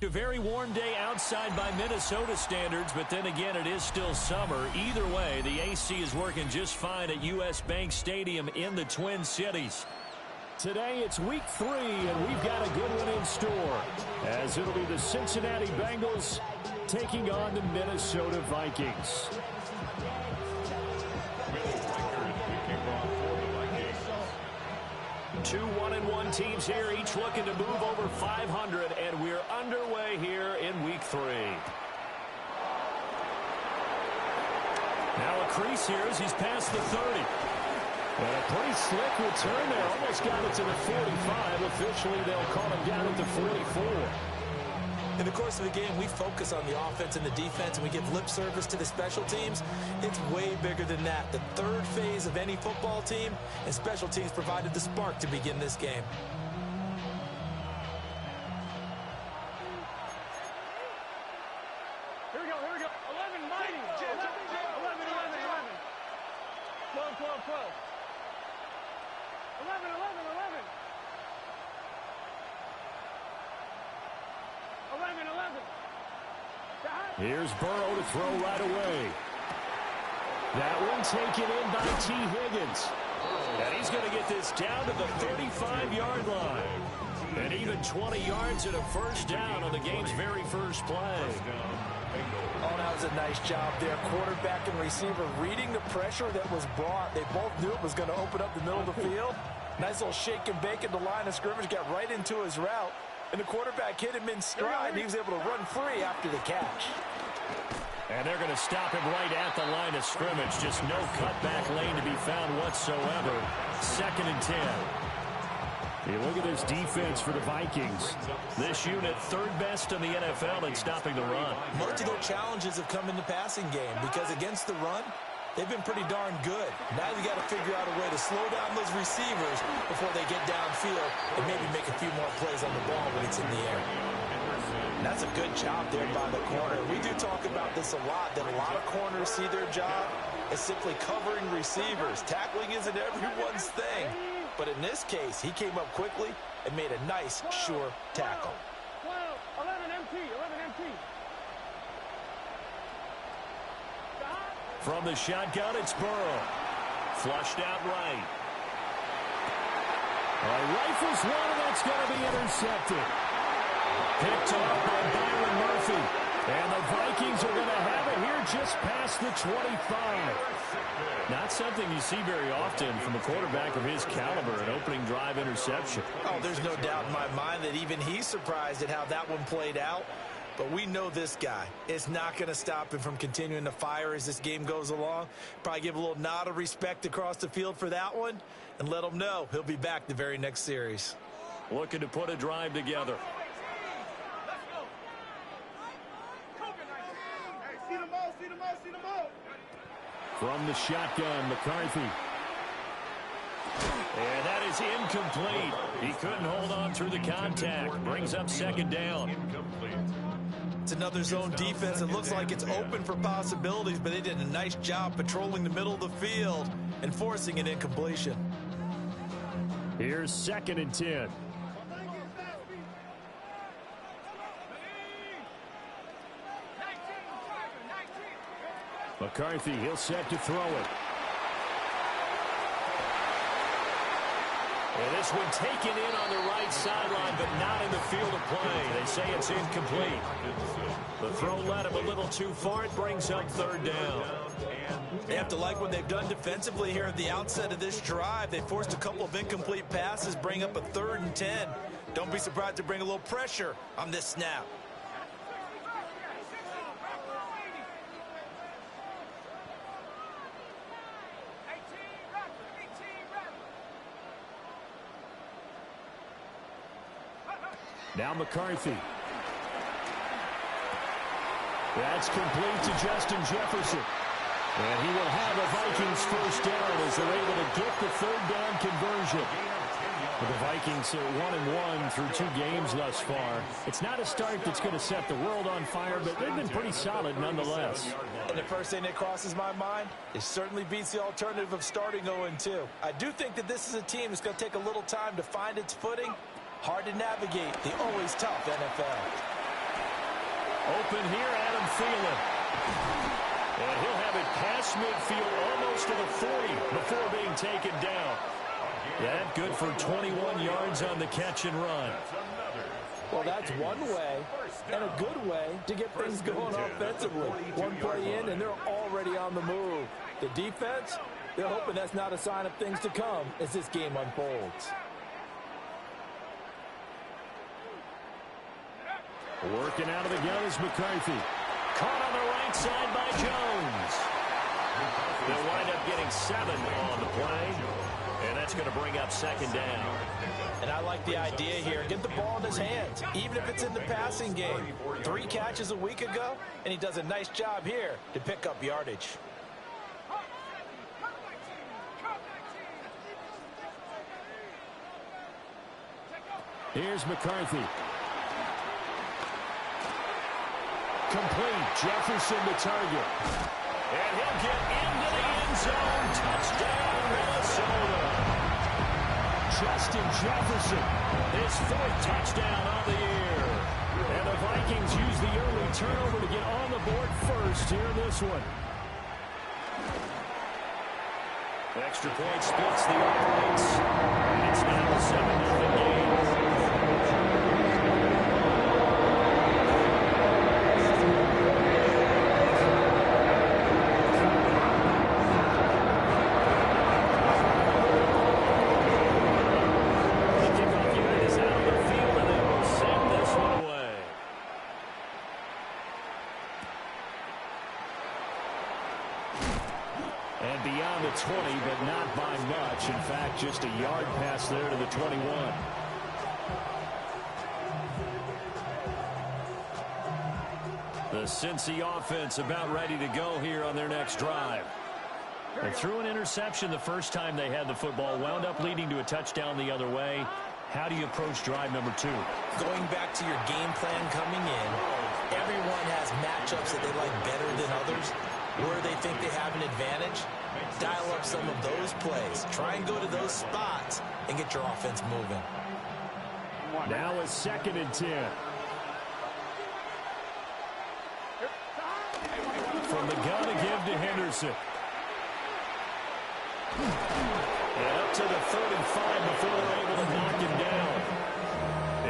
A very warm day outside by Minnesota standards, but then again, it is still summer. Either way, the AC is working just fine at U.S. Bank Stadium in the Twin Cities. Today, it's week 3, and we've got a good one in store, as it'll be the Cincinnati Bengals taking on the Minnesota Vikings. Two 1-1 teams here, each looking to move over 500, and we're underway here in week 3. Now a crease here as he's past the 30. And a pretty slick return there. Almost got it to the 45. Officially, they'll call him down at the 44. In the course of the game, we focus on the offense and the defense, and we give lip service to the special teams. It's way bigger than that. The third phase of any football team, and special teams provided the spark to begin this game. Here we go, here we go. 11, mighty. 11, 11, 11. 12, 12, 12. 11, 11, 11. 11, 11. Here's Burrow to throw right away. That one taken in by T. Higgins. And he's going to get this down to the 35-yard line. And even 20 yards and a first down on the game's very first play. Oh, that was a nice job there. Quarterback and receiver reading the pressure that was brought. They both knew it was going to open up the middle of the field. Nice little shake and bake at the line of scrimmage. Got right into his route. And the quarterback hit him in stride, and he was able to run free after the catch. And they're going to stop him right at the line of scrimmage. Just no cutback lane to be found whatsoever. 2nd and 10. You look at this defense for the Vikings. This unit, 3rd best in the NFL in stopping the run. Most of their challenges have come in the passing game because against the run, they've been pretty darn good. Now you got to figure out a way to slow down those receivers before they get downfield and maybe make a few more plays on the ball when it's in the air. And that's a good job there by the corner. We do talk about this a lot, that a lot of corners see their job as simply covering receivers. Tackling isn't everyone's thing. But in this case, he came up quickly and made a nice, sure tackle. 12, 11 MT, 11 MT. From the shotgun, it's Burrow. Flushed out right. Rifles one, and that's going to be intercepted. Picked off by Byron Murphy. And the Vikings are going to have it here just past the 25. Not something you see very often from a quarterback of his caliber, an opening drive interception. Oh, there's no doubt in my mind that even he's surprised at how that one played out. But we know this guy. It's not going to stop him from continuing to fire as this game goes along. Probably give a little nod of respect across the field for that one and let him know he'll be back the very next series. Looking to put a drive together. From the shotgun, McCarthy. And that is incomplete. He couldn't hold on through the contact. Brings up 2nd down. It's another zone defense. It looks like it's open for possibilities, but they did a nice job patrolling the middle of the field and forcing an incompletion. Here's 2nd and 10. McCarthy, he'll set to throw it. And this one taken in on the right sideline, but not in the field of play. They say it's incomplete. The throw led him a little too far. It brings up 3rd down. They have to like what they've done defensively here at the outset of this drive. They forced a couple of incomplete passes, bring up a 3rd and 10. Don't be surprised to bring a little pressure on this snap. Now McCarthy. That's complete to Justin Jefferson. And he will have a Vikings first down as they're able to get the 3rd down conversion. But the Vikings are 1-1 through 2 games thus far. It's not a start that's going to set the world on fire, but they've been pretty solid nonetheless. And the first thing that crosses my mind, it certainly beats the alternative of starting 0-2. I do think that this is a team that's going to take a little time to find its footing. Hard to navigate the always tough NFL. Open here, Adam Thielen. And he'll have it past midfield almost to the 40 before being taken down. Yeah, good for 21 yards on the catch and run. Well, that's one way and a good way to get things going offensively. One play in, and they're already on the move. The defense, they're hoping that's not a sign of things to come as this game unfolds. Working out of the gun is McCarthy. Caught on the right side by Jones. They'll wind up getting 7 on the play, and that's going to bring up second down. And I like the idea here. Get the ball in his hands, even if it's in the passing game. 3 catches a week ago, and he does a nice job here to pick up yardage. Here's McCarthy. Complete. Jefferson the target. And he'll get into the end zone. Touchdown, Minnesota. Justin Jefferson, his 4th touchdown on the year. And the Vikings use the early turnover to get on the board first here in this one. Extra point splits the points. It's now a 7-0 game. And beyond the 20, but not by much. In fact, just a yard pass there to the 21. The Cincy offense about ready to go here on their next drive. They threw an interception the first time they had the football, wound up leading to a touchdown the other way. How do you approach drive number 2? Going back to your game plan coming in, everyone has matchups that they like better than others. Where they think they have an advantage, dial up some of those plays. Try and go to those spots and get your offense moving. Now a 2nd and 10. From the gun to give to Henderson. And up to the 35 before they're able to knock him down.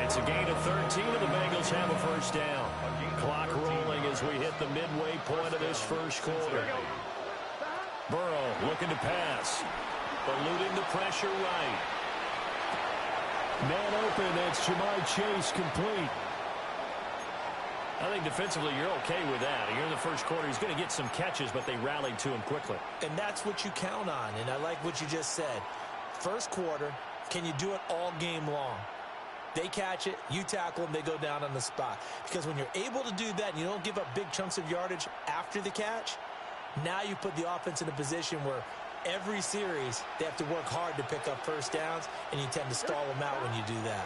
It's a gain of 13, and the Bengals have a first down. Clock rolling as we hit the midway point of this first quarter. Burrow looking to pass. Eluding the pressure right. Man open, that's Jamar Chase complete. I think defensively you're okay with that. Here in the first quarter, he's going to get some catches, but they rallied to him quickly. And that's what you count on, and I like what you just said. First quarter, can you do it all game long? They catch it, you tackle them, they go down on the spot. Because when you're able to do that and you don't give up big chunks of yardage after the catch, now you put the offense in a position where every series they have to work hard to pick up first downs, and you tend to stall them out when you do that.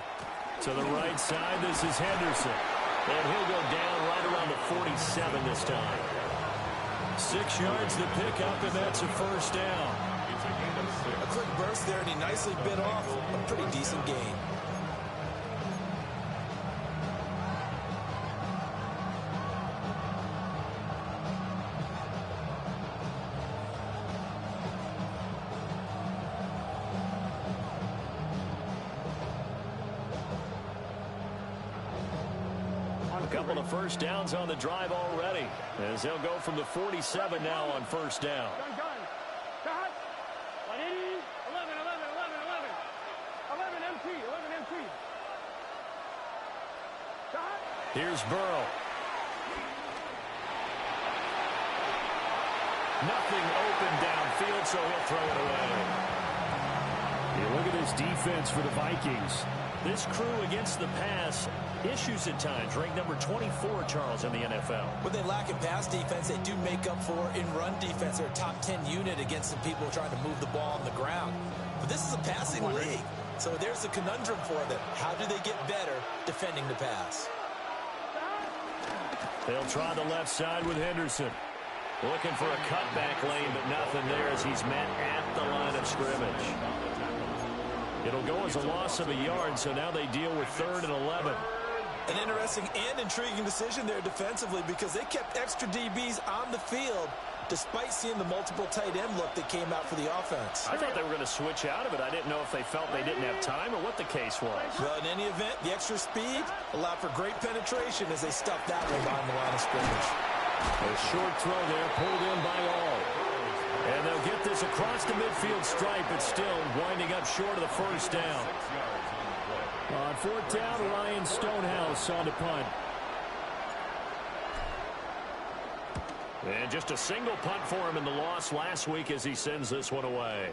To the right side, this is Henderson. And he'll go down right around the 47 this time. 6 yards to pick up, and that's a first down. A quick burst there, and he nicely bit off a pretty decent gain. Couple of first downs on the drive already, as they'll go from the 47 now on first down. Cut. 180, 11, 11 MT. Cut. Here's Burrow. Nothing open downfield, so he'll throw it away. Yeah, look at this defense for the Vikings. This crew against the pass, issues at times, ranked number 24, Charles, in the NFL. When they lack in pass defense, they do make up for in run defense. They're a top 10 unit against some people trying to move the ball on the ground. But this is a passing league, so there's a conundrum for them. How do they get better defending the pass? They'll try the left side with Henderson. Looking for a cutback lane, but nothing there as he's met at the line of scrimmage. It'll go as a loss of a yard, so now they deal with 3rd and 11. An interesting and intriguing decision there defensively because they kept extra DBs on the field despite seeing the multiple tight end look that came out for the offense. I thought they were going to switch out of it. I didn't know if they felt they didn't have time or what the case was. Well, in any event, the extra speed allowed for great penetration as they stuffed that one behind the line of scrimmage. A short throw there pulled in by all. And they'll get this across the midfield stripe, but still winding up short of the first down. On fourth down, Ryan Stonehouse on the punt. And just a single punt for him in the loss last week as he sends this one away.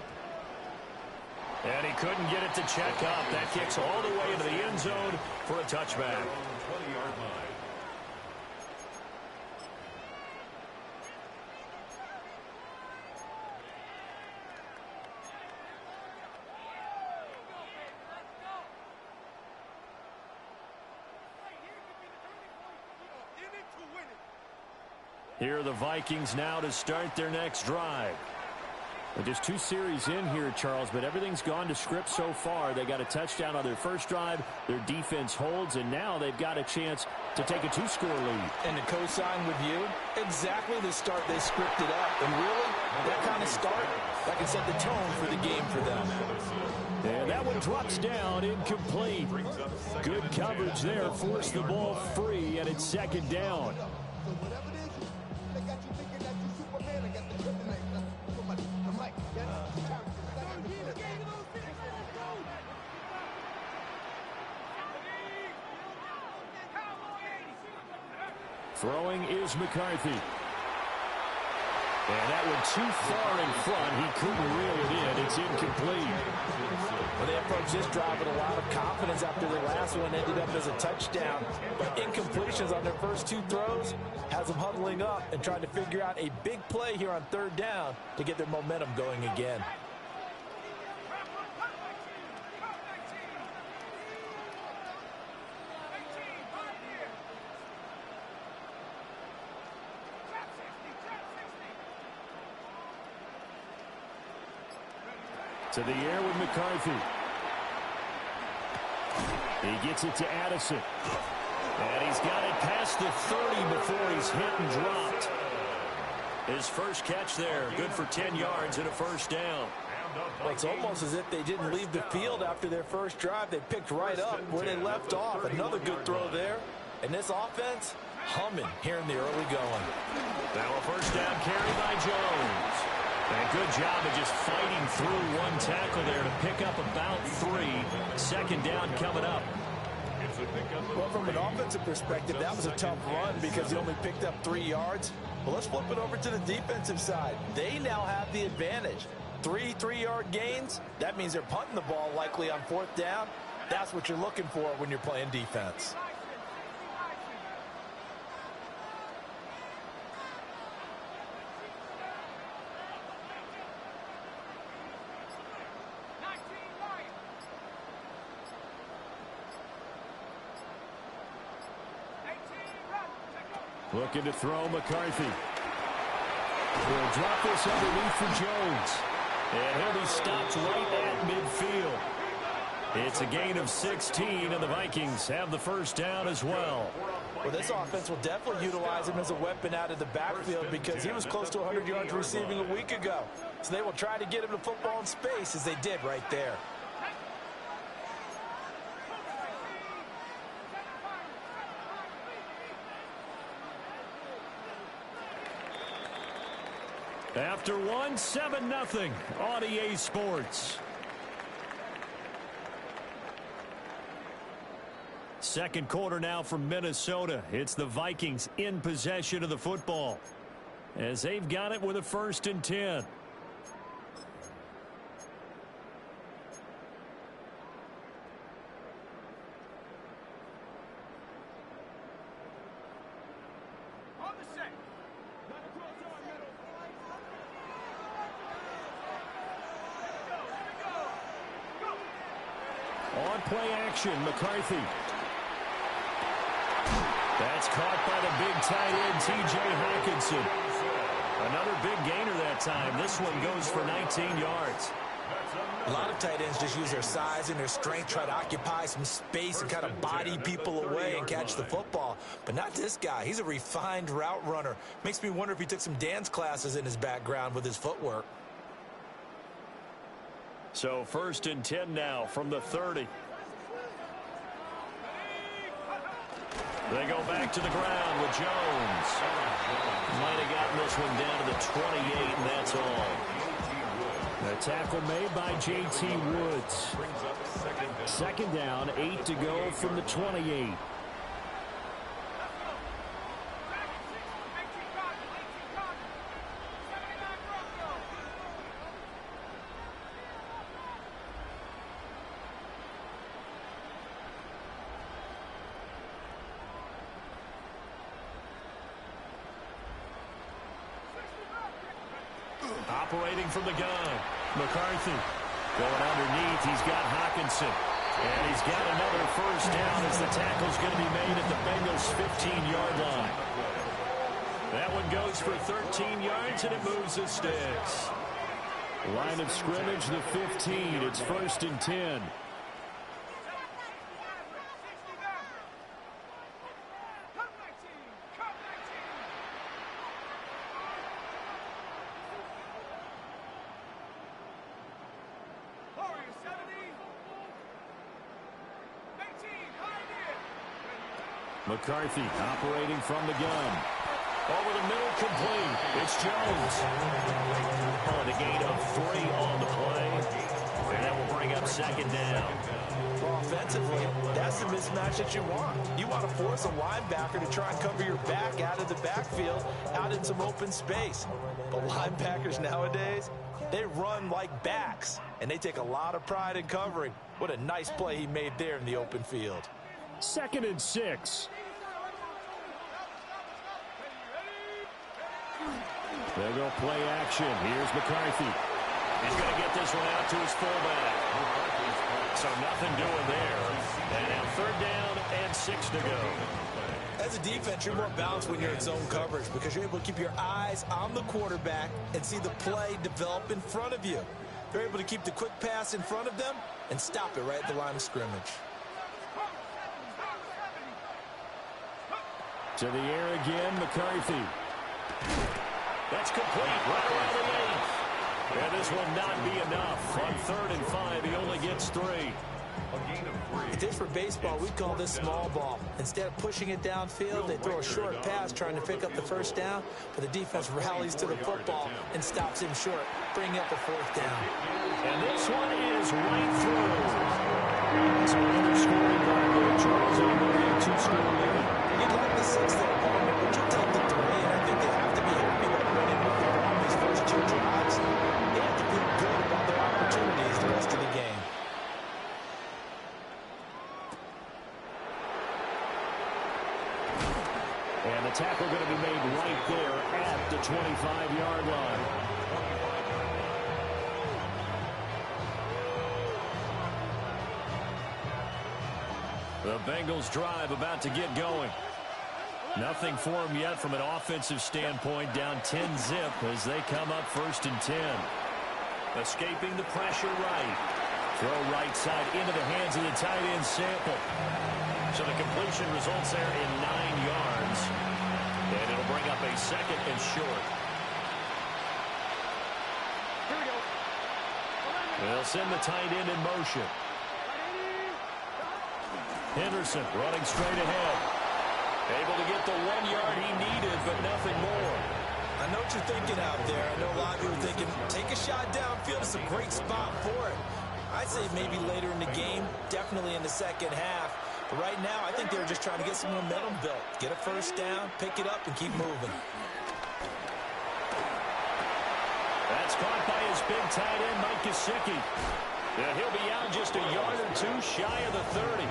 And he couldn't get it to check up. That kicks all the way into the end zone for a touchback. Here are the Vikings now to start their next drive. Well, just 2 series in here, Charles, but everything's gone to script so far. They got a touchdown on their first drive. Their defense holds, and now they've got a chance to take a 2-score lead. And to co-sign with you, exactly the start they scripted up. And really, that kind of start, that can set the tone for the game for them. And that one drops down, incomplete. Good coverage there, forced the ball free, and it's second down. Throwing is McCarthy. And that one too far in front. He couldn't reel it in. It's incomplete. Well, they approached this drive with a lot of confidence after the last one ended up as a touchdown. But incompletions on their first 2 throws has them huddling up and trying to figure out a big play here on third down to get their momentum going again. To the air with McCarthy. He gets it to Addison. And he's got it past the 30 before he's hit and dropped. His first catch there, good for 10 yards and a first down. Well, it's almost as if they didn't leave the field after their first drive. They picked right up where they left off. Another good throw there. And this offense, humming here in the early going. Now a first down carry by Jones. And good job of just fighting through one tackle there to pick up about 3. Second down coming up. Well, from an offensive perspective, that was a tough run because he only picked up 3 yards. Well, let's flip it over to the defensive side. They now have the advantage. 3 3-yard gains. That means they're punting the ball likely on fourth down. That's what you're looking for when you're playing defense. Looking to throw McCarthy. He'll drop this underneath for Jones. And he'll be stopped right at midfield. It's a gain of 16, and the Vikings have the first down as well. Well, this offense will definitely utilize him as a weapon out of the backfield because he was close to 100 yards receiving a week ago. So they will try to get him the football in space as they did right there. After 1, 7-0 on EA Sports. Second quarter now from Minnesota. It's the Vikings in possession of the football as they've got it with a 1st and 10. On play action, McCarthy. That's caught by the big tight end, T.J. Hawkinson. Another big gainer that time. This one goes for 19 yards. A lot of tight ends just use their size and their strength, try to occupy some space and kind of body people away and catch the football. But not this guy. He's a refined route runner. Makes me wonder if he took some dance classes in his background with his footwork. So 1st and 10 now from the 30. They go back to the ground with Jones. Might have gotten this one down to the 28, and that's all. The tackle made by J.T. Woods. 2nd down, 8 to go from the 28. Operating from the gun, McCarthy. Going underneath, he's got Hockenson. And he's got another 1st down as the tackle's going to be made at the Bengals' 15-yard line. That one goes for 13 yards, and it moves the sticks. Line of scrimmage, the 15. It's 1st and 10. McCarthy operating from the gun. Over the middle, complete. It's Jones. On the gain of 3 on the play. And that will bring up 2nd down. Well, offensively, that's the mismatch that you want. You want to force a linebacker to try and cover your back out of the backfield, out in some open space. But linebackers nowadays, they run like backs, and they take a lot of pride in covering. What a nice play he made there in the open field. 2nd and 6. They'll go play action. Here's McCarthy. He's going to get this one out to his fullback. So nothing doing there. And now 3rd down and 6 to go. As a defense, you're more balanced when you're in zone coverage because you're able to keep your eyes on the quarterback and see the play develop in front of you. They're able to keep the quick pass in front of them and stop it right at the line of scrimmage. To the air again, McCarthy. That's complete right around the 8th. And this will not be enough. On 3rd and 5, he only gets 3. If this were baseball, we'd call this small ball. Instead of pushing it downfield, they throw a short pass trying to pick up the 1st down, but the defense rallies to the football and stops him short, bringing up the 4th down. And this one is right through. So another scoring drive there, Charles, and a 2-score lead. You'd like the 6 there, Paul, but you take the 3, and I think they have to be happy about running with the ball on these first 2 drives. They have to feel good about their opportunities the rest of the game. And the tackle going to be made right there at the 25-yard line. The Bengals drive about to get going. Nothing for them yet from an offensive standpoint. Down 10-zip as they come up 1st and 10. Escaping the pressure right. Throw right side into the hands of the tight end Sample. So the completion results there in 9 yards. And it'll bring up a 2nd and short. Here we go. They'll send the tight end in motion. Henderson running straight ahead. Able to get the 1 yard he needed, but nothing more. I know what you're thinking out there. I know a lot of you are thinking, take a shot downfield. It's a great spot for it. I'd say maybe later in the game, definitely in the 2nd half. But right now, I think they're just trying to get some momentum built. Get a 1st down, pick it up, and keep moving. That's caught by his big tight end, Mike Gesicki. And he'll be out just a yard or 2 shy of the 30.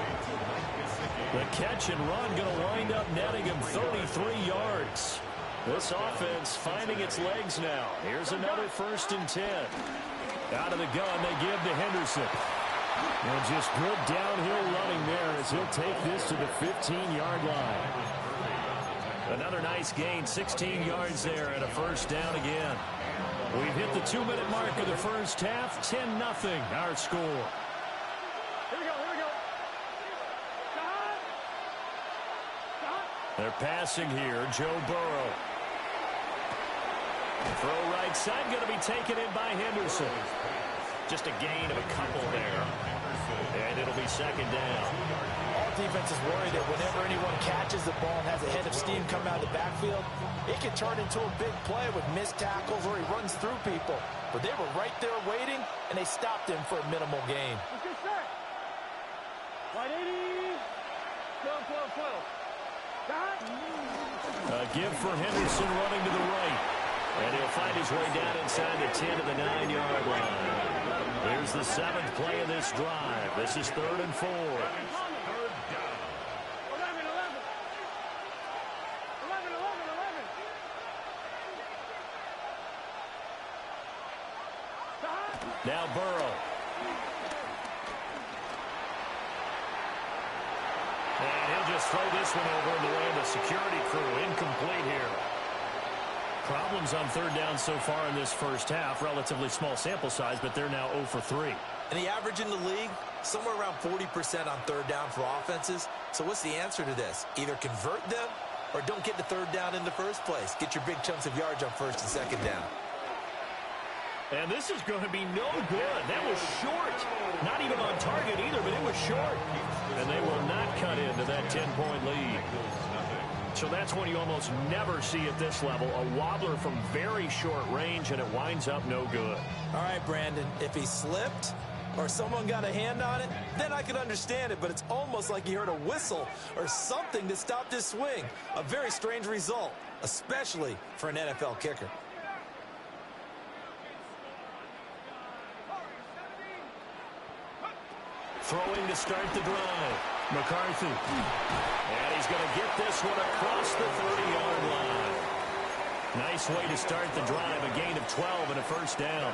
The catch and run going to wind up netting him 33 yards. This offense finding its legs now. Here's another 1st and 10. Out of the gun, they give to Henderson. And just good downhill running there as he'll take this to the 15-yard line. Another nice gain, 16 yards there and a 1st down again. We've hit the 2-minute mark of the first half. 10-0 our score. Here we go. They're passing here. Joe Burrow. Throw right side, going to be taken in by Henderson. Just a gain of a couple there. And it'll be second down. All defenses worry that whenever anyone catches the ball and has a head of steam coming out of the backfield, it can turn into a big play with missed tackles or he runs through people. But they were right there waiting, and they stopped him for a minimal gain. Let's get set. Wide 80. 12. A give for Henderson running to the right. And he'll find his way down inside the 10 to the 9-yard line. Here's the 7th play of this drive. This is 3rd and 4. 11. Now Burrow. And he'll just throw this one over in the way of the security crew. Incomplete here. Problems on 3rd down so far in this first half. Relatively small sample size, but they're now 0 for 3. And the average in the league, somewhere around 40% on 3rd down for offenses. So what's the answer to this? Either convert them or don't get the 3rd down in the first place. Get your big chunks of yards on 1st and 2nd down. And this is going to be no good. That was short. Not even on target either, but it was short. And they will not cut into that 10-point lead. So that's one you almost never see at this level. A wobbler from very short range, and it winds up no good. All right, Brandon, if he slipped or someone got a hand on it, then I could understand it. But it's almost like he heard a whistle or something that stopped his swing. A very strange result, especially for an NFL kicker. Throwing to start the drive. McCarthy. And he's going to get this one across the 30-yard line. Nice way to start the drive. A gain of 12 and a 1st down.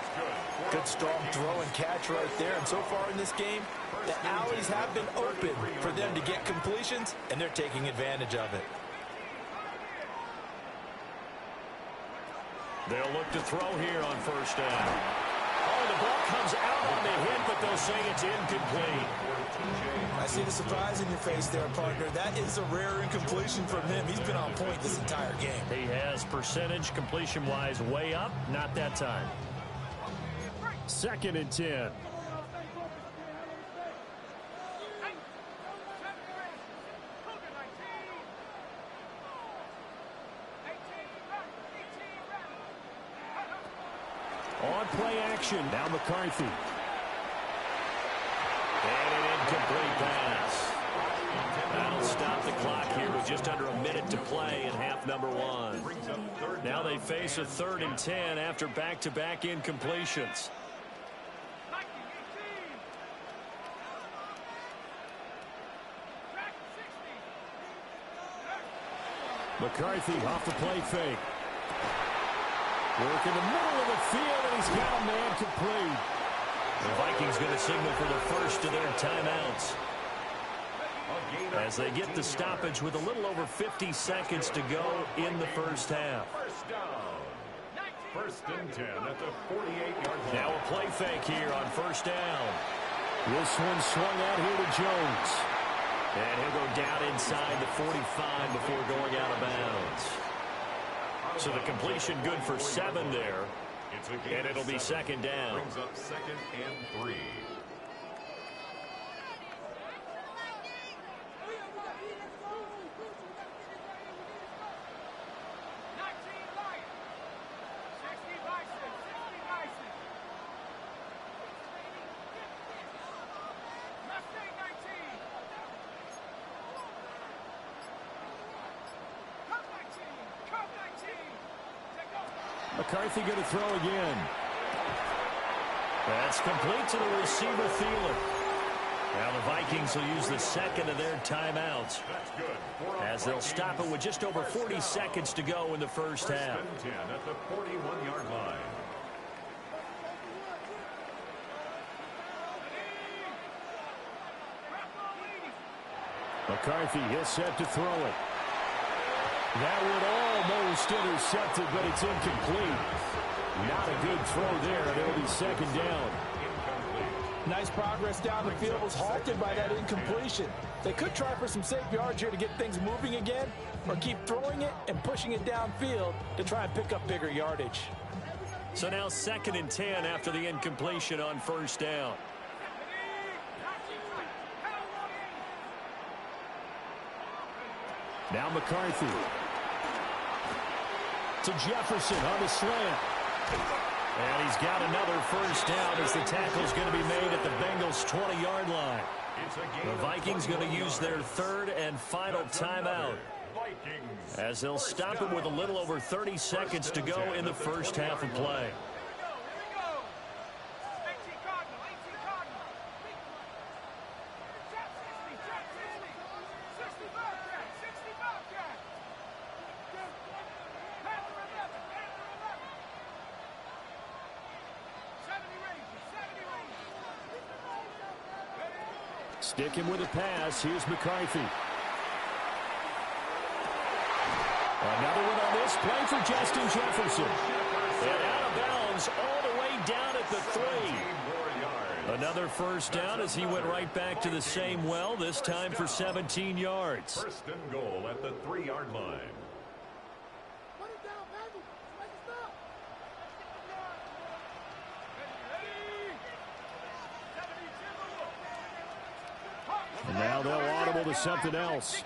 Good strong throw and catch right there. And so far in this game, the alleys have been open for them to get completions, and they're taking advantage of it. They'll look to throw here on 1st down. Oh, the ball comes out on the hit, but they'll say it's incomplete. I see the surprise in your face there, partner. That is a rare incompletion from him. He's been on point this entire game. He has percentage completion-wise way up. Not that time. 2nd and 10. On play action. Now McCarthy. And an incomplete pass. That'll stop the clock here with just under a minute to play in half number 1. Now they face a 3rd and 10 after back-to-back incompletions. McCarthy off the play fake. Work in the middle of the field, and he's got a man complete. The Vikings going to signal for the first of their timeouts. As they get the stoppage with a little over 50 seconds to go in the first half. 1st and 10 at the 48-yard line. Now a play fake here on 1st down. This one swung out here to Jones. And he'll go down inside the 45 before going out of bounds. So the completion good for 7 there. And it'll be 2nd down. Brings up 2nd and 3. McCarthy going to throw again. That's complete to the receiver, Thielen. Now the Vikings will use the 2nd of their timeouts as they'll stop it with just over 40 seconds to go in the first half. 1st and 10 at the 41-yard line. McCarthy is set to throw it. That one almost intercepted, but it's incomplete. Not a good throw there, and it'll be second down. Nice progress down the field, was halted by that incompletion. They could try for some safe yards here to get things moving again, or keep throwing it and pushing it downfield to try and pick up bigger yardage. So now 2nd and 10 after the incompletion on first down. Now McCarthy. To Jefferson on the slant. And he's got another first down as the tackle's going to be made at the Bengals' 20-yard line. The Vikings going to use their 3rd and final timeout, as they'll stop it with a little over 30 seconds to go in the first half of play. Sticking with the pass. Here's McCarthy. Another one on this play for Justin Jefferson. And out of bounds all the way down at the 3. Another first down as he went right back to the same well, this time for 17 yards. First and goal at the 3-yard line. Now they'll audible to something else.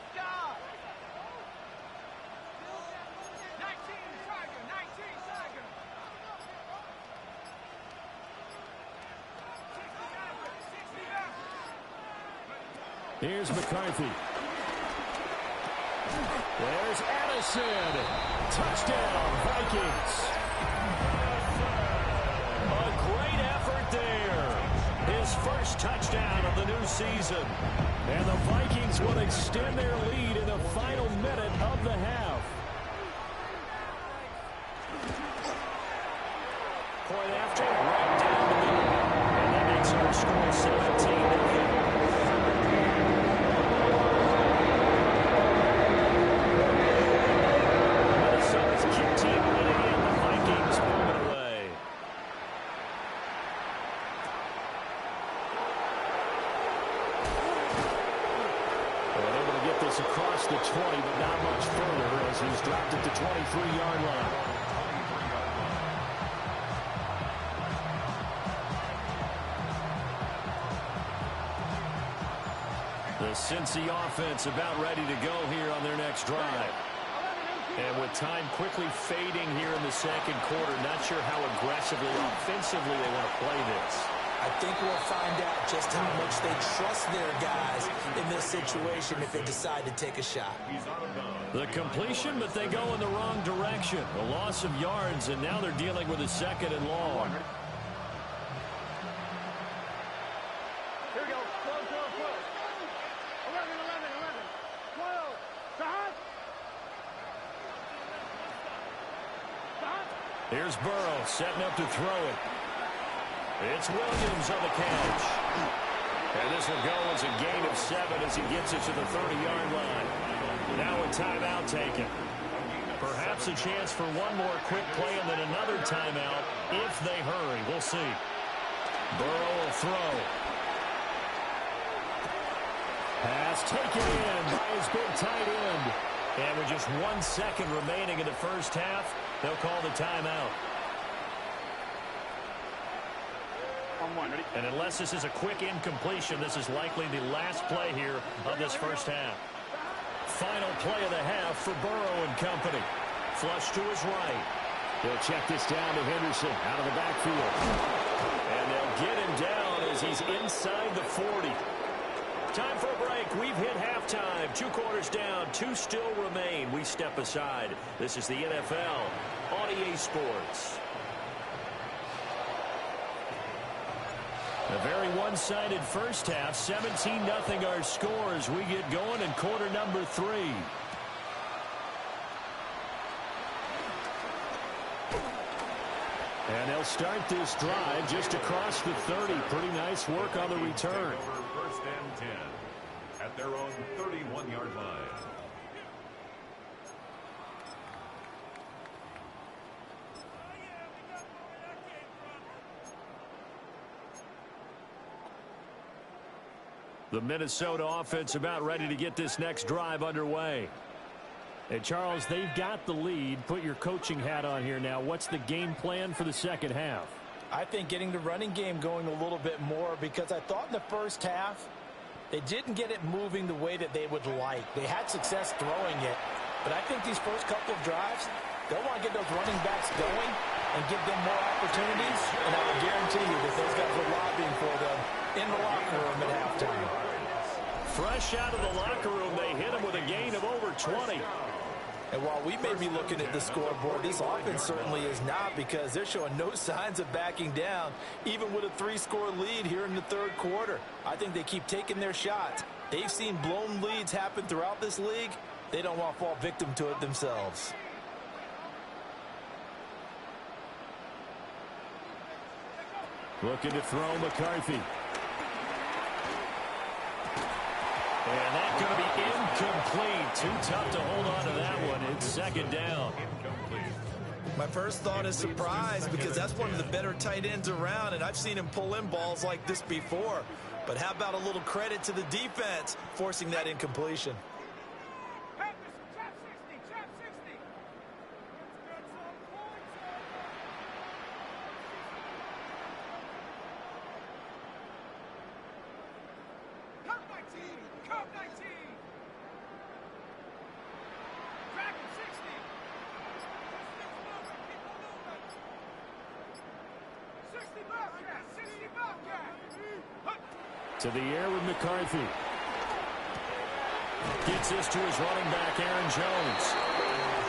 Here's McCarthy. There's Addison. Touchdown, Vikings. A great effort there. His first touchdown of the new season. And the Vikings will extend their lead in the final minute of the half. Point after, right down the middle. And that makes our score 17-0. Minnesota's kick team winning in, the Vikings moving away. They're able to get this across the 20, but not much further as he's dropped at the 23-yard line. The Cincy offense about ready to go here on their next drive. And with time quickly fading here in the second quarter, not sure how aggressively, offensively they want to play this. I think we'll find out just how much they trust their guys in this situation if they decide to take a shot. The completion, but they go in the wrong direction. A loss of yards, and now they're dealing with a 2nd and long. Here we go. Close. 11, 12. Stop. Here's Burrow setting up to throw it. It's Williams on the catch. And this will go as a gain of 7 as he gets it to the 30-yard line. Now a timeout taken. Perhaps a chance for one more quick play and then another timeout if they hurry. We'll see. Burrow will throw. Pass taken in by his big tight end. And with just 1 second remaining in the first half, they'll call the timeout. And unless this is a quick incompletion, this is likely the last play here of this first half. Final play of the half for Burrow and company. Flush to his right. They'll check this down to Henderson out of the backfield. And they'll get him down as he's inside the 40. Time for a break. We've hit halftime. 2 quarters down. 2 still remain. We step aside. This is the NFL on EA Sports. A very one-sided first half. 17-0 our score as we get going in quarter number 3. And they'll start this drive just across the 30. Pretty nice work on the return. First and 10 at their own 31-yard line. The Minnesota offense about ready to get this next drive underway. Hey, Charles, they've got the lead. Put your coaching hat on here now. What's the game plan for the second half? I think getting the running game going a little bit more, because I thought in the first half they didn't get it moving the way that they would like. They had success throwing it, but I think these first couple of drives, they'll want to get those running backs going and give them more opportunities, and I will guarantee you that those guys are lobbying for them in the locker room at halftime. Fresh out of the locker room, they hit him with a gain of over 20. And while we may be looking at the scoreboard, this offense certainly is not, because they're showing no signs of backing down, even with a 3-score lead here in the third quarter. I think they keep taking their shots. They've seen blown leads happen throughout this league. They don't want to fall victim to it themselves. Looking to throw McCarthy. And that's going to be incomplete. Too tough to hold on to that one. It's second down. My first thought is surprise, because that's one of the better tight ends around, and I've seen him pull in balls like this before. But how about a little credit to the defense forcing that incompletion? To the air with McCarthy. Gets this to his running back, Aaron Jones.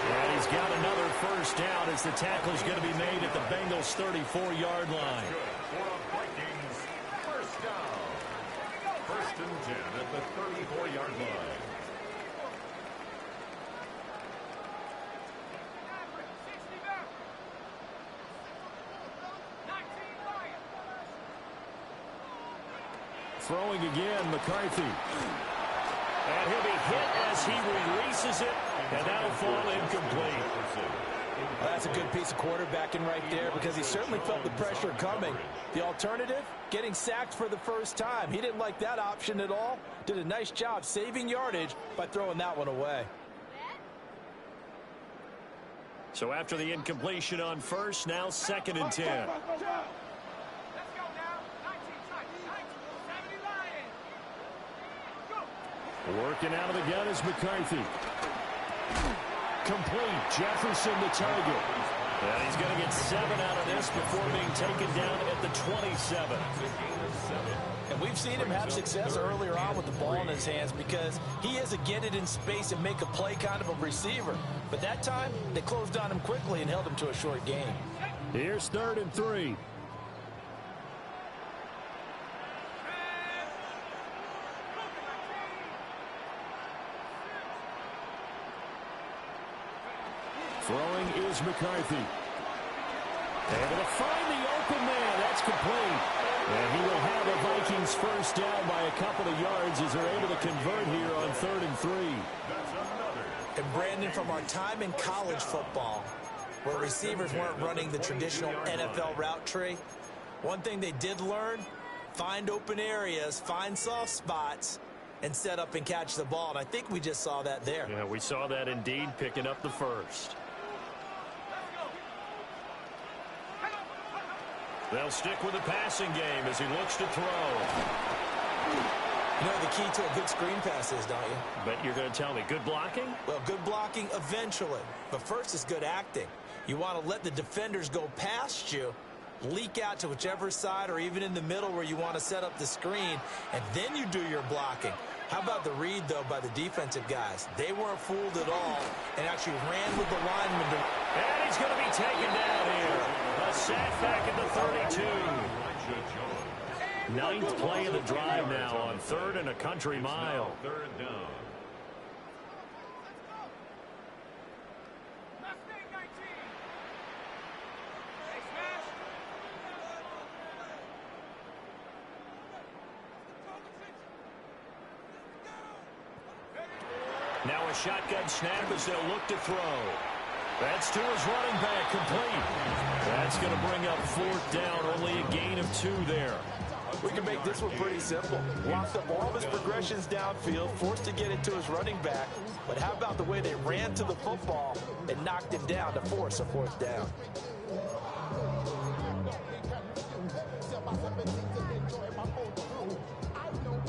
And he's got another first down as the tackle is going to be made at the Bengals' 34-yard line. First down. First and 10 at the 34-yard line. Throwing again, McCarthy. And he'll be hit as he releases it, and that'll fall incomplete. Well, that's a good piece of quarterbacking right there, because he certainly felt the pressure coming. The alternative, getting sacked for the first time. He didn't like that option at all. Did a nice job saving yardage by throwing that one away. So after the incompletion on first, now second and 10. Working out of the gun is McCarthy. Complete. Jefferson the target. And he's going to get 7 out of this before being taken down at the 27. And we've seen him have success earlier on with the ball in his hands, because he is a get it in space and make a play kind of a receiver. But that time, they closed on him quickly and held him to a short gain. Here's 3rd and 3. Throwing is McCarthy. Able to find the open man. That's complete. And he will have a Vikings first down by a couple of yards as they're able to convert here on 3rd and 3. And Brandon, from our time in college football, where receivers weren't running the traditional NFL route tree, one thing they did learn, find open areas, find soft spots, and set up and catch the ball. And I think we just saw that there. Yeah, we saw that indeed, picking up the first. They'll stick with the passing game as he looks to throw. You know the key to a good screen pass is, don't you? But you're going to tell me, good blocking? Well, good blocking eventually. But first is good acting. You want to let the defenders go past you, leak out to whichever side or even in the middle where you want to set up the screen, and then you do your blocking. How about the read, though, by the defensive guys? They weren't fooled at all and actually ran with the lineman. And he's going to be taken down here. A sack back at the 32. 9th play of the drive now on 3rd and a country mile. 3rd down. Now a shotgun snap as they'll look to throw. That's to his running back, complete. That's going to bring up 4th down, only a gain of 2 there. We can make this one pretty simple. Locked up all of his progressions downfield, forced to get it to his running back. But how about the way they ran to the football and knocked him down to force a fourth down?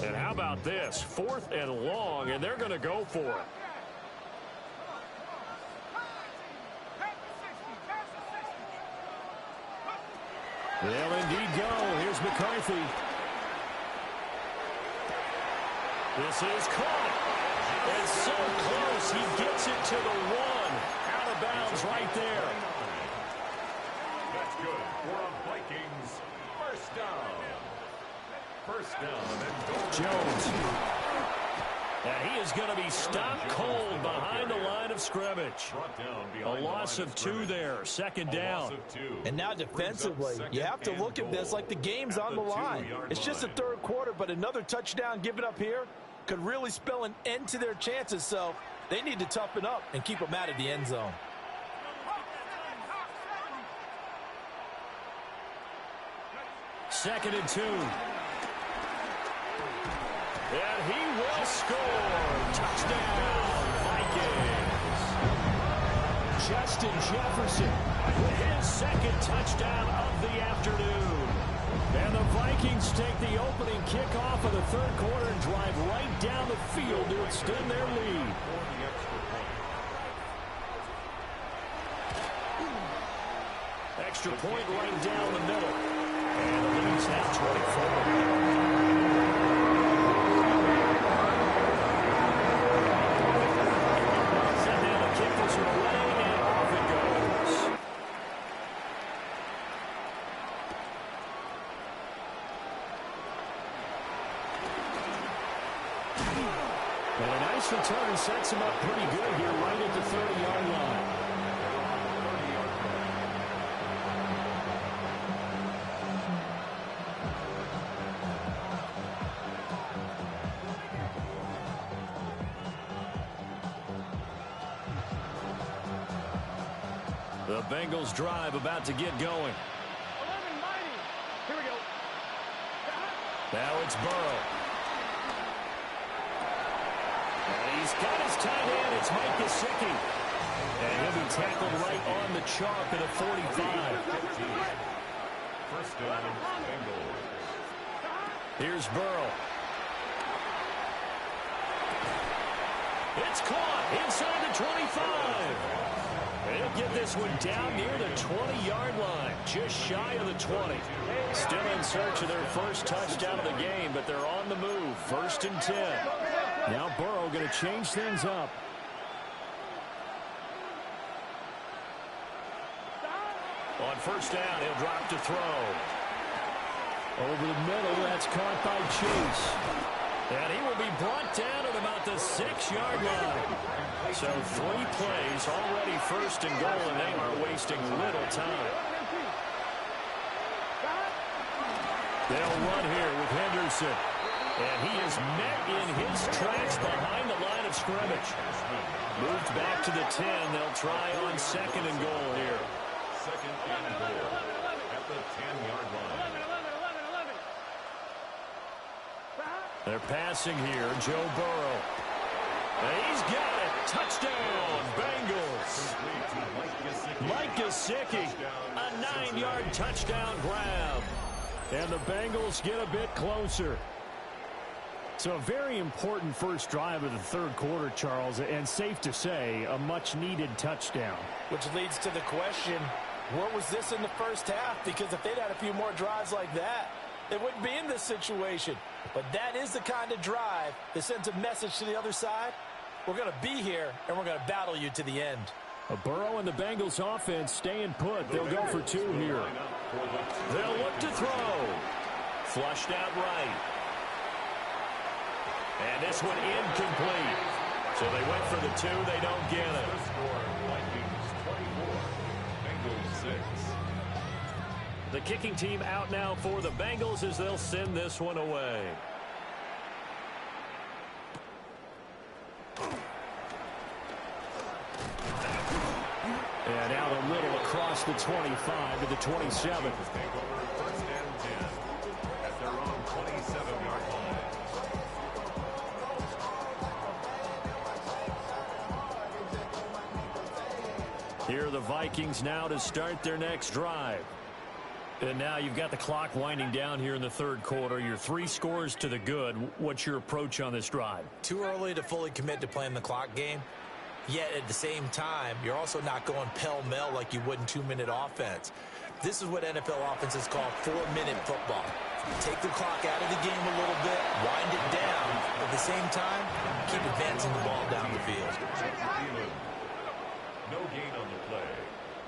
And how about this? 4th and long, and they're going to go for it. They'll indeed go. Here's McCarthy. This is caught. It's so close. He gets it to the 1. Out of bounds right there. That's good for a Vikings first down. First down and goal. Jones. And he is going to be stopped cold behind the line of scrimmage. A loss of 2 there. 2nd down. And now defensively, you have to look at this like the game's on the line. It's just the 3rd quarter, but another touchdown given up here could really spell an end to their chances. So they need to toughen up and keep them out of the end zone. Second and 2. And he will score. Touchdown, Vikings. Justin Jefferson with his 2nd touchdown of the afternoon. And the Vikings take the opening kickoff of the 3rd quarter and drive right down the field to extend their lead. Extra point right down the middle. And the lead's now 24. And a nice return sets him up pretty good here right at the 30-yard line. The Bengals drive about to get going. 11 mighty. Here we go. Now it's Burrow. And he's got his tight end. It's Mike Gesicki. And he'll be tackled right on the chalk at a 45. First down, Bengals. Here's Burrow. It's caught inside the 25. They'll get this one down near the 20-yard line, just shy of the 20. Still in search of their first touchdown of the game, but they're on the move. 1st and 10. Now Burrow going to change things up. On 1st down, he'll drop to throw. Over the middle, that's caught by Chase. And he will be brought down at about the 6-yard line. So 3 plays, already 1st and goal, and they are wasting little time. They'll run here with Henderson. And he is met in his tracks behind the line of scrimmage. Moved back to the 10. They'll try on 2nd and goal here. 2nd and goal at the 10-yard line. They're passing here. Joe Burrow. And he's got it. Touchdown, Bengals. Mike Gesicki, a 9-yard touchdown grab. And the Bengals get a bit closer. So a very important first drive of the 3rd quarter, Charles, and safe to say, a much-needed touchdown. Which leads to the question, where was this in the first half? Because if they'd had a few more drives like that, they wouldn't be in this situation. But that is the kind of drive that sends a message to the other side. We're going to be here, and we're going to battle you to the end. A Burrow and the Bengals offense staying put. They'll go for 2 here. They'll look to throw. Flushed out right. And this one incomplete. So they went for the 2. They don't get it. Vikings 24, Bengals 6. The kicking team out now for the Bengals as they'll send this one away. And out a little across the 25 to the 27. Take over 1st and 10 at their own are the Vikings now to start their next drive. And now you've got the clock winding down here in the third quarter. You're 3 scores to the good. What's your approach on this drive? Too early to fully commit to playing the clock game. Yet at the same time, you're also not going pell-mell like you would in 2-minute offense. This is what NFL offenses call 4-minute football. Take the clock out of the game a little bit, wind it down. At the same time, keep advancing the ball down the field. No gain on the play.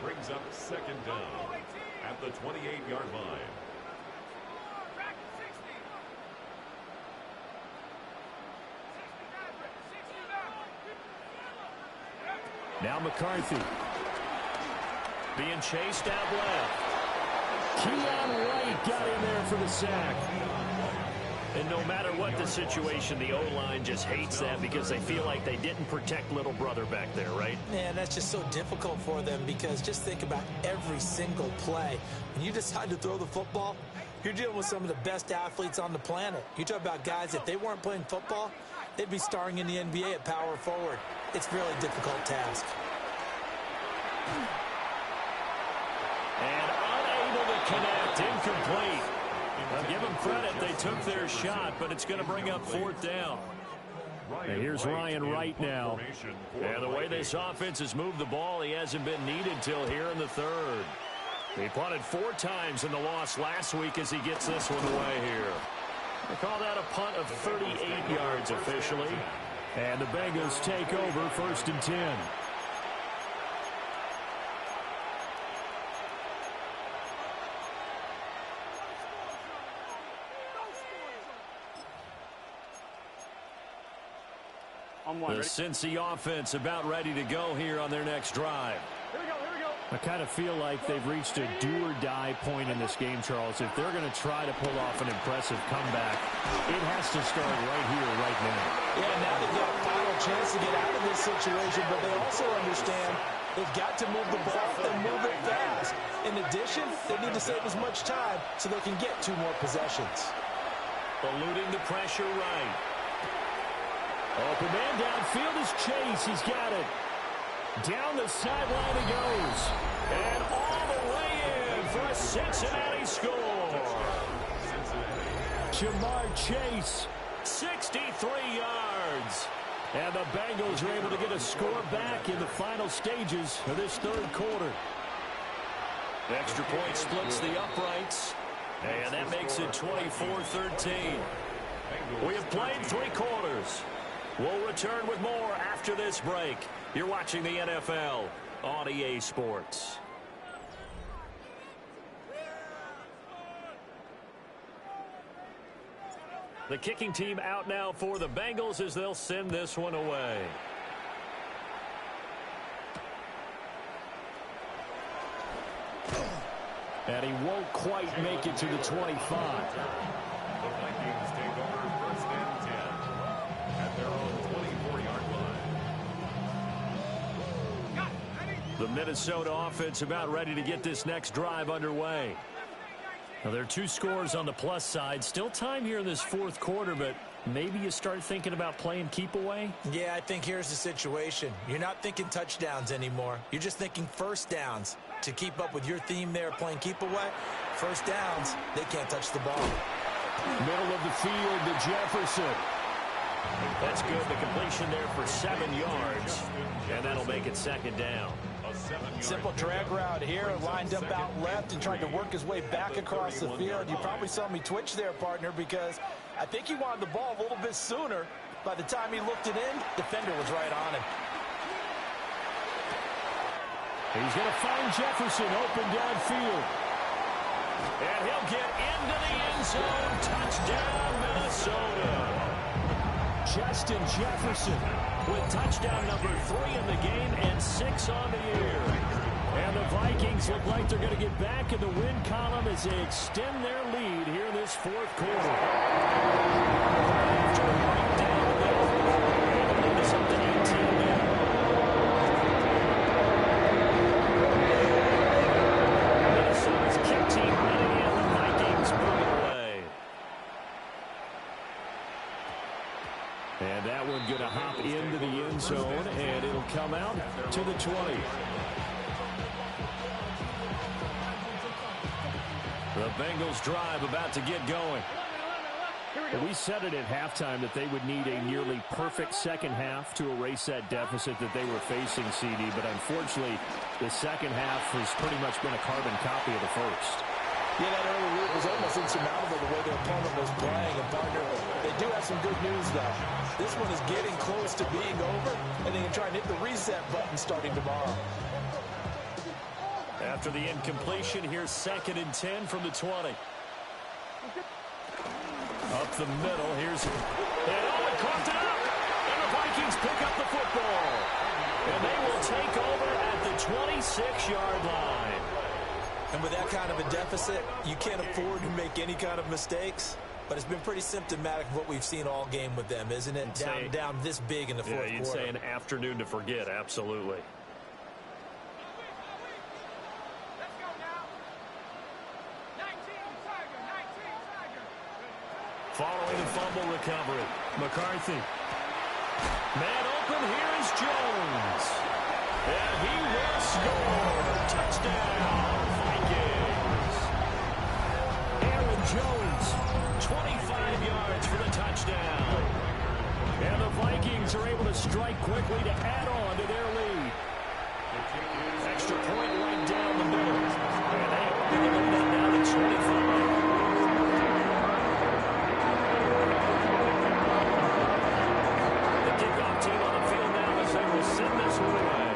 Brings up second down at the 28-yard line. Now McCarthy. Being chased out left. Keon Wright got in there for the sack. And no matter what the situation, the O-line just hates that because they feel like they didn't protect little brother back there, right? Man, that's just so difficult for them because just think about every single play. When you decide to throw the football, you're dealing with some of the best athletes on the planet. You talk about guys, if they weren't playing football, they'd be starring in the NBA at power forward. It's a really difficult task. And unable to connect, incomplete. Now give them credit, they took their shot, but it's going to bring up fourth down. And here's Ryan Wright now. And the way this offense has moved the ball, he hasn't been needed till here in the third. He punted 4 times in the loss last week as he gets this one away here. They call that a punt of 38 yards officially. And the Bengals take over 1st and 10. The Cincy offense about ready to go here on their next drive. Here we go, here we go. I kind of feel like they've reached a do-or-die point in this game, Charles. If they're going to try to pull off an impressive comeback, it has to start right here, right now. Yeah, now they've got a final chance to get out of this situation, but they also understand they've got to move the ball and move it fast. In addition, they need to save as much time so they can get 2 more possessions. Eluding the pressure right. Open man downfield is Chase. He's got it. Down the sideline he goes. And all the way in for a Cincinnati score. Jamar Chase. 63 yards. And the Bengals are able to get a score back in the final stages of this third quarter. Extra point splits the uprights. And that makes it 24-13. We have played 3 quarters. We'll return with more after this break. You're watching the NFL on EA Sports. The kicking team out now for the Bengals as they'll send this one away. And he won't quite make it to the 25. The Vikings take over 1st and 10 at their own 24-yard line. The Minnesota offense about ready to get this next drive underway. Now, there are 2 scores on the plus side. Still time here in this fourth quarter, but maybe you start thinking about playing keep away? Yeah, I think here's the situation. You're not thinking touchdowns anymore. You're just thinking first downs. To keep up with your theme there, playing keep away, first downs, they can't touch the ball. Middle of the field to Jefferson. That's good. The completion there for 7 yards. And that'll make it second down. Simple drag route here, lined up out left and tried to work his way back across the field. You probably saw me twitch there, partner, because I think he wanted the ball a little bit sooner. By the time he looked it in, defender was right on him. He's going to find Jefferson open downfield. And he'll get into the end zone. Touchdown, Minnesota. Justin Jefferson with touchdown number 3 in the game and 6 on the year. And the Vikings look like they're going to get back in the win column as they extend their lead here in this fourth quarter. After a breakdown in the middle, and lead us up to 18 now. Minnesota's kick team running in. The Vikings moving away. And that one going to hop into the end zone, and it'll come out to the 20. The Bengals drive about to get going. We said it at halftime that they would need a nearly perfect second half to erase that deficit that they were facing, CD. But unfortunately, the second half has pretty much been a carbon copy of the first. Yeah, that early lead was almost insurmountable the way their opponent was playing. And, partner, they do have some good news, though. This one is getting close to being over, and they can try and hit the reset button starting tomorrow. After the incompletion, here's 2nd and 10 from the 20. Up the middle, here's... And Owen coughed it up! And the Vikings pick up the football. And they will take over at the 26-yard line. And with that kind of a deficit, you can't afford to make any kind of mistakes. But it's been pretty symptomatic of what we've seen all game with them, isn't it? Down this big in the fourth quarter. Yeah, you'd say an afternoon to forget, absolutely. Following the fumble recovery, McCarthy. Man open, here is Jones. And he will score. Touchdown, Vikings. Aaron Jones, 25 yards for the touchdown. And the Vikings are able to strike quickly to add on to their lead. Extra point right down the middle. And they open the lead now to 25. Send this one away.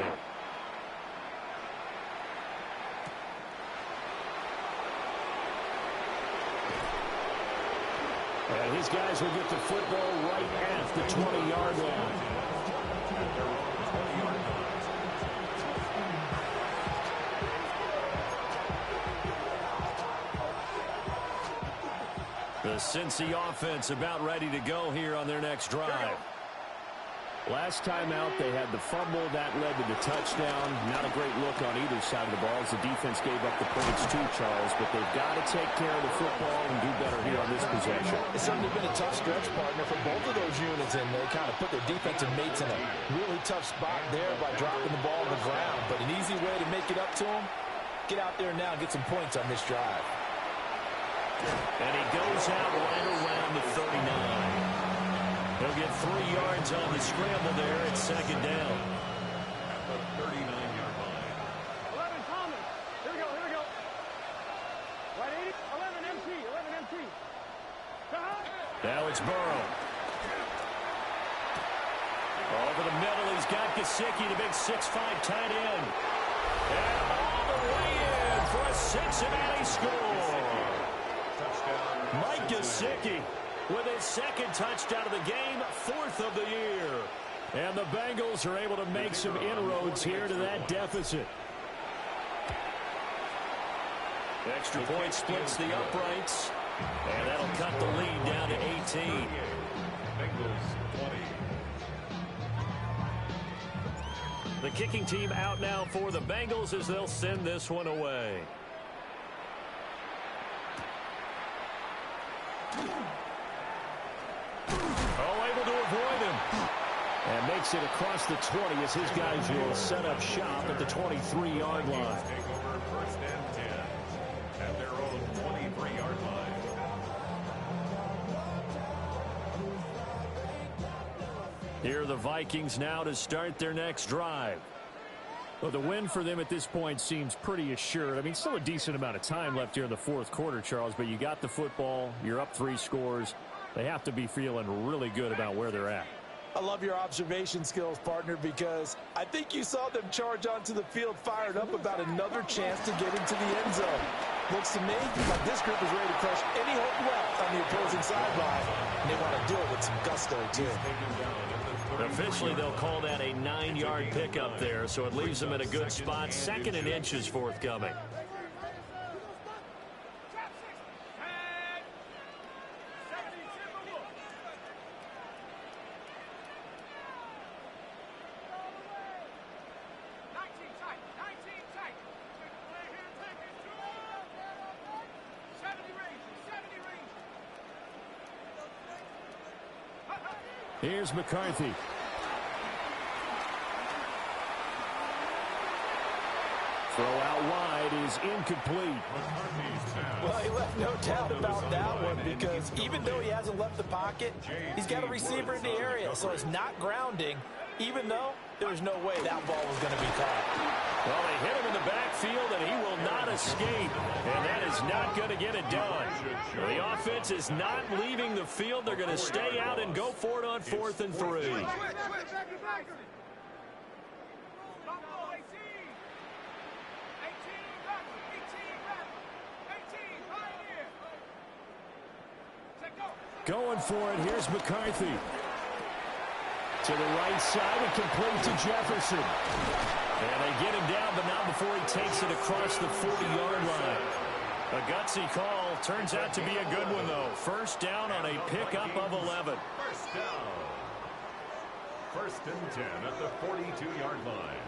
And his guys will get the football right at the 20-yard line. The Cincy offense about ready to go here on their next drive. Last time out, they had the fumble. That led to the touchdown. Not a great look on either side of the ball as the defense gave up the points too, Charles. But they've got to take care of the football and do better here on this possession. It's certainly been a tough stretch, partner, for both of those units, and they kind of put their defensive mates in a really tough spot there by dropping the ball on the ground. But an easy way to make it up to them, get out there now and get some points on this drive. And he goes out right around the 39. He'll get 3 yards on the scramble there at 2nd down. At the 39-yard line. 11 Thomas. Here we go. Right 80. 11 MT. Now it's Burrow. Over the middle, he's got Gesicki, the big 6'5" tight end. And all the way in for a Cincinnati score. Touchdown. Mike Gesicki with his 2nd touchdown of the game, 4th of the year. And the Bengals are able to make some inroads here to that deficit. Extra point splits the uprights. And that'll cut the lead down to 18. Bengals 20. The kicking team out now for the Bengals as they'll send this one away. Able to avoid him. And makes it across the 20 as his guys will set up shop at the 23-yard line. Take over 1st and 10 at their own 23-yard line. Here are the Vikings now to start their next drive. Well, the win for them at this point seems pretty assured. I mean, still a decent amount of time left here in the fourth quarter, Charles, but you got the football. You're up 3 scores. They have to be feeling really good about where they're at. I love your observation skills, partner, because I think you saw them charge onto the field fired up about another chance to get into the end zone. Looks to me like this group is ready to crush any hope left on the opposing sideline, and they want to do it with some gusto, too. Officially, they'll call that a 9-yard pickup there, so it leaves them in a good spot. 2nd and inches forthcoming. Here's McCarthy. Throw out wide is incomplete. Well, he left no doubt about that one because even though he hasn't left the pocket, he's got a receiver in the area, so it's not grounding, even though there was no way that ball was going to be caught. Well, they hit him in the backfield, and he will not escape, and that is not going to get it done. The offense is not leaving the field. They're going to stay out and go for it on 4th and 3. Going for it, here's McCarthy. To the right side and complete to Jefferson. And they get him down, but not before he takes it across the 40-yard line. A gutsy call. Turns out to be a good one, though. First down on a pickup of 11. First down. 1st and 10 at the 42-yard line.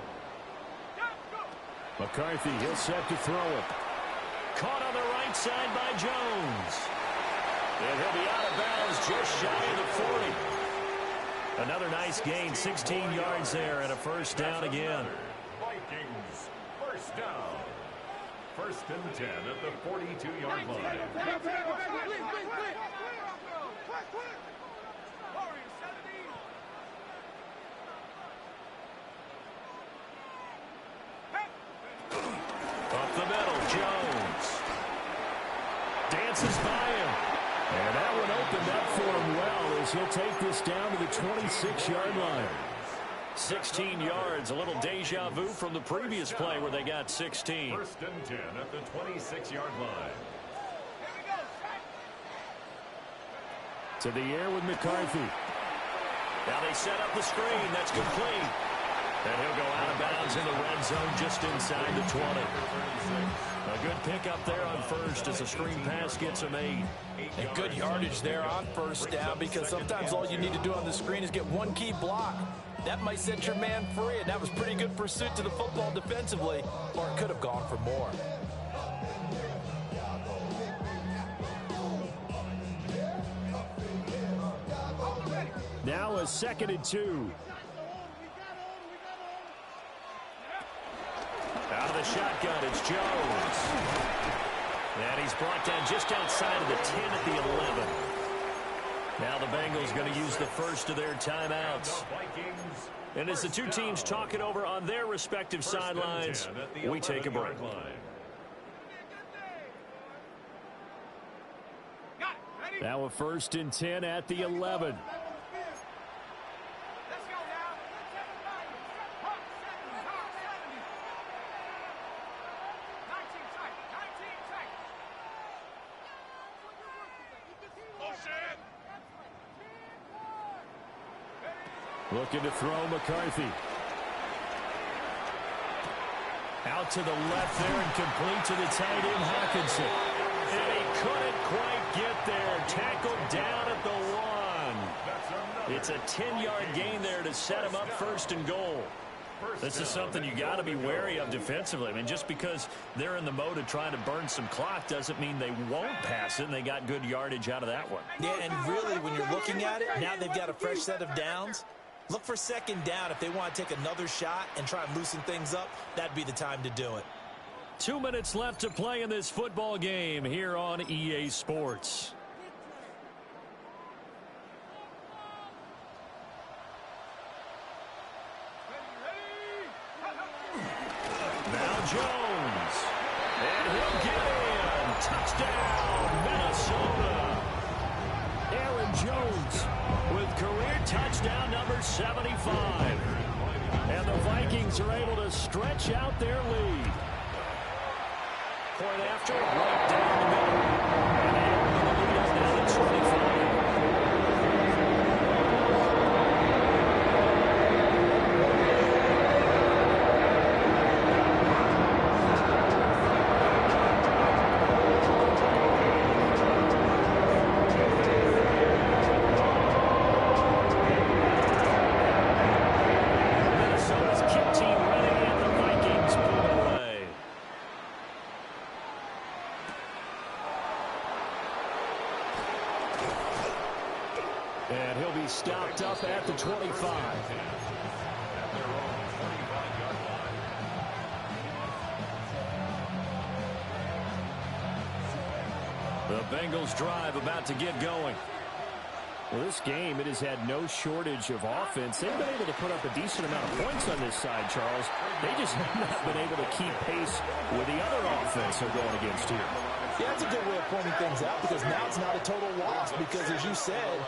McCarthy, he'll set to throw it. Caught on the right side by Jones. And he'll be out of bounds just shy of the 40. Another nice gain, 16 yards there, and a first down again. Vikings, first down. 1st and 10 at the 42-yard line. Up the middle, Jones. Dances by him. And that one opened up for him well as he'll take this down to the 26-yard line. 16 yards, a little deja vu from the previous play where they got 16. 1st and 10 at the 26-yard line. To the air with McCarthy. Now they set up the screen. That's complete. And he'll go out of bounds in the red zone just inside the 20. A good pickup there on first as the screen pass gets a made. And good yardage there on first down because sometimes all you need to do on the screen is get one key block. That might set your man free, and that was pretty good pursuit to the football defensively, or it could have gone for more. Now a 2nd and 2. Out of the shotgun, it's Jones. And he's brought down just outside of the 10 at the 11. Now the Bengals going to use the first of their timeouts. And as the two teams talk it over on their respective sidelines, we take a break. Now a 1st and 10 at the 11. Looking to throw McCarthy. Out to the left there and complete to the tight end, Hawkinson. And he couldn't quite get there. Tackled down at the 1. It's a 10-yard gain there to set him up 1st and goal. This is something you got to be wary of defensively. I mean, just because they're in the mode of trying to burn some clock doesn't mean they won't pass it, and they got good yardage out of that one. Yeah, and really, when you're looking at it, now they've got a fresh set of downs. Look for 2nd down. If they want to take another shot and try and loosen things up, that'd be the time to do it. 2 minutes left to play in this football game here on EA Sports. Now Jones. And he'll get in. Touchdown, Minnesota. Aaron Jones With career touchdown number 75. And the Vikings are able to stretch out their lead. Point after, right down the middle. And the lead is now at 25. And he'll be stopped up at the 25. Bengals drive about to get going. Well, this game, it has had no shortage of offense. They've been able to put up a decent amount of points on this side, Charles. They just have not been able to keep pace with the other offense they're going against here. Yeah, that's a good way of pointing things out because now it's not a total loss because, as you said,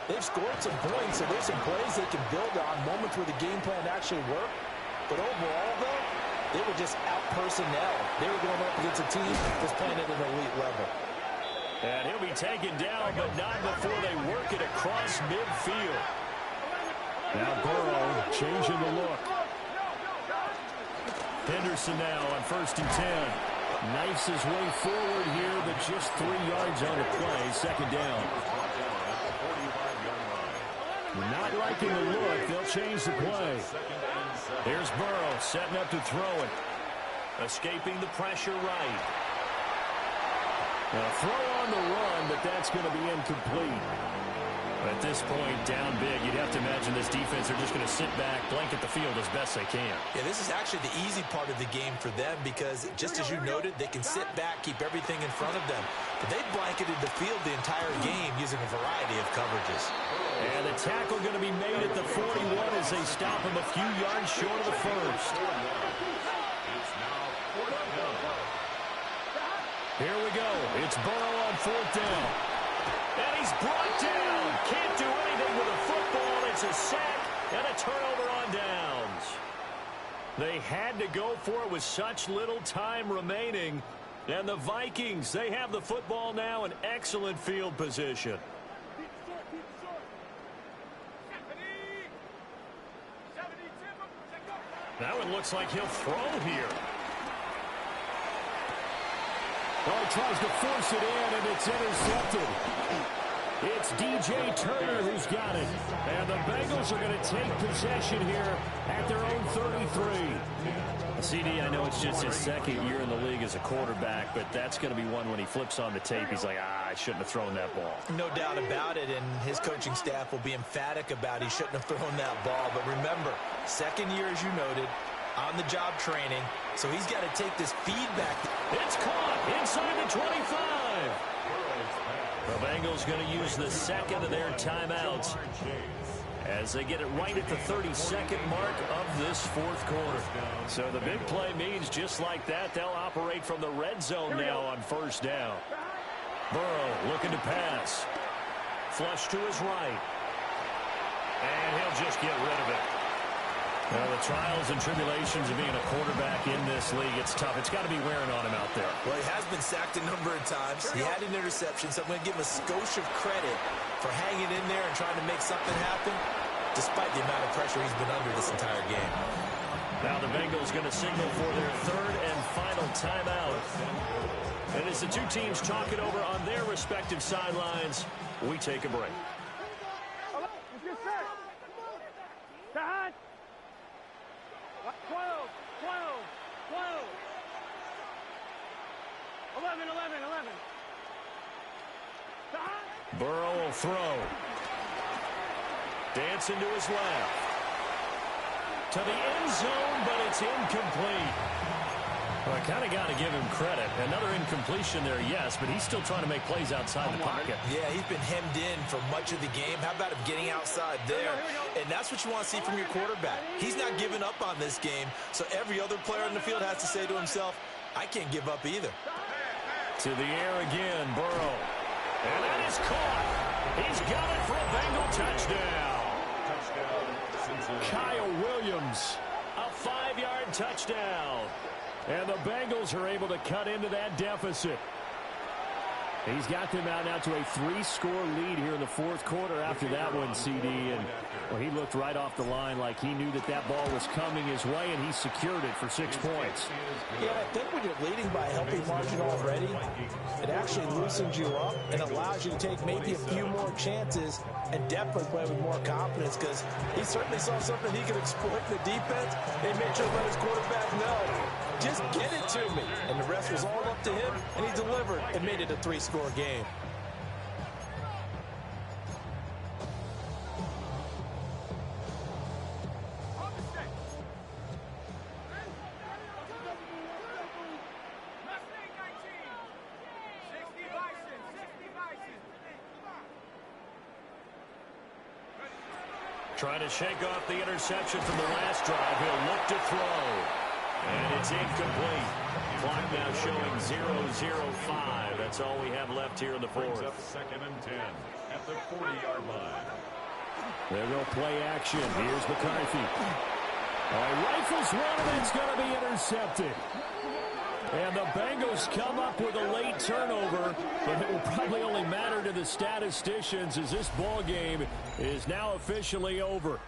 they've scored some points, so there's some plays they can build on, moments where the game plan actually worked. But overall, though, they were just out-personnel. They were going up against a team that's playing at an elite level. And he'll be taken down, but not before they work it across midfield. Now Burrow changing the look. Henderson now on 1st and 10. Knifes his way forward here, but just 3 yards on the play. 2nd down. Not liking the look. They'll change the play. Here's Burrow setting up to throw it. Escaping the pressure right. A throw on the run, but that's going to be incomplete. At this point, down big, you'd have to imagine this defense are just going to sit back, blanket the field as best they can. Yeah, this is actually the easy part of the game for them because, just as you noted, they can sit back, keep everything in front of them. But they blanketed the field the entire game using a variety of coverages. And the tackle going to be made at the 41 as they stop him a few yards short of the first. Here we go. It's Burrow on 4th down. And he's brought down. Can't do anything with a football. It's a sack and a turnover on downs. They had to go for it with such little time remaining. And the Vikings, they have the football now in excellent field position. That one looks like he'll throw here. Oh, tries to force it in, and it's intercepted. It's DJ Turner who's got it. And the Bengals are going to take possession here at their own 33. CD, I know it's just his 2nd year in the league as a quarterback, but that's going to be one when he flips on the tape. He's like, I shouldn't have thrown that ball. No doubt about it, and his coaching staff will be emphatic about he shouldn't have thrown that ball. But remember, 2nd year, as you noted, on-the-job training, so he's got to take this feedback. It's caught inside the 25. The Bengals going to use the 2nd of their timeouts as they get it right at the 32nd mark of this 4th quarter. So the big play means just like that, they'll operate from the red zone now on 1st down. Burrow looking to pass. Flush to his right. And he'll just get rid of it. Well, the trials and tribulations of being a quarterback in this league, it's tough. It's got to be wearing on him out there. Well, he has been sacked a number of times. He had an interception, so I'm going to give him a skosh of credit for hanging in there and trying to make something happen, despite the amount of pressure he's been under this entire game. Now the Bengals going to signal for their 3rd and final timeout. And as the two teams talk it over on their respective sidelines, we take a break. 11. Burrow will throw. Dancing to his left. To the end zone, but it's incomplete. Well, I kind of got to give him credit. Another incompletion there, yes, but he's still trying to make plays outside the pocket. Yeah, he's been hemmed in for much of the game. How about him getting outside there? And that's what you want to see from your quarterback. He's not giving up on this game, so every other player on the field has to say to himself, I can't give up either. To the air again, Burrow. And that is caught. He's got it for a Bengal touchdown. Kyle Williams. A 5-yard touchdown. And the Bengals are able to cut into that deficit. He's got them out now to a 3-score lead here in the 4th quarter after that one, CD. And well, he looked right off the line like he knew that that ball was coming his way, and he secured it for 6 points. Yeah, I think when you're leading by a healthy margin already, it actually loosens you up and allows you to take maybe a few more chances and definitely play with more confidence because he certainly saw something he could exploit in the defense. They made sure to let his quarterback know, just get it to me. And the rest was all up to him, and he delivered and made it a 3-score game. Trying to shake off the interception from the last drive. He'll look to throw. And it's incomplete. Clock now showing 0-0-5. That's all we have left here in the fourth. Brings up 2nd and 10 at the 40-yard line. There go play action. Here's McCarthy. Rifles one, and it's going to be intercepted. And the Bengals come up with a late turnover, but it will probably only matter to the statisticians as this ball game is now officially over.